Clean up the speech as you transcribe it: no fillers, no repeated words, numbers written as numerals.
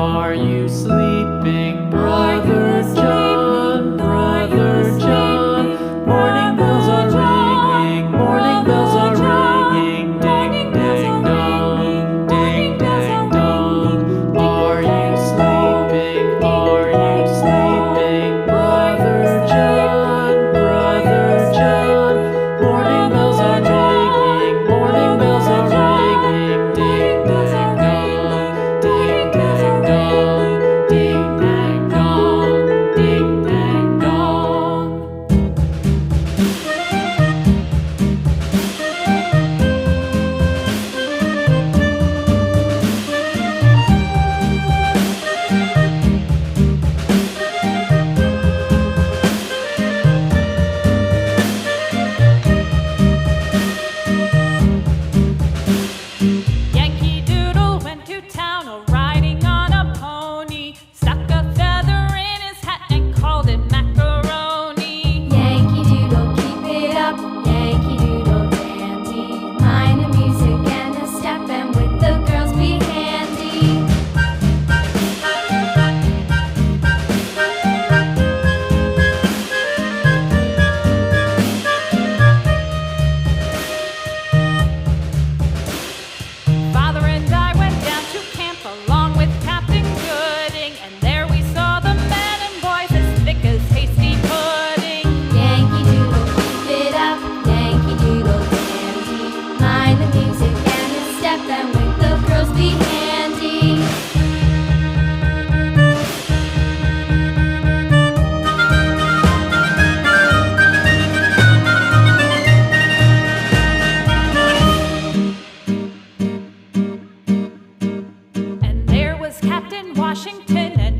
Are you sleeping, Brother John? Brother John. Morning bells are ringing, morning bells are ringing. Ding, ding, dong, ding, ding, dong. Are you sleeping, Brother John? Brother John. Morning bells are ringing, morning bells are ringing. Ding, ding, dong, ding, ding, dong, ding, ding, dong, ding, ding, dong. Yankee Doodle went to town riding on a pony, stuck a feather in his hat and called it macaroni. Yankee Doodle, keep it up, Yankee Doodle dandy. Mind the music and the step, and with the girls be handy. Father and I went down to camp along with Captain Gooding, and there we saw the men and boys as thick as hasty pudding. Yankee Doodle, keep it up, Yankee Doodle dandy. Mind the music and the step, and with the girls be handy. And there was Captain Washington and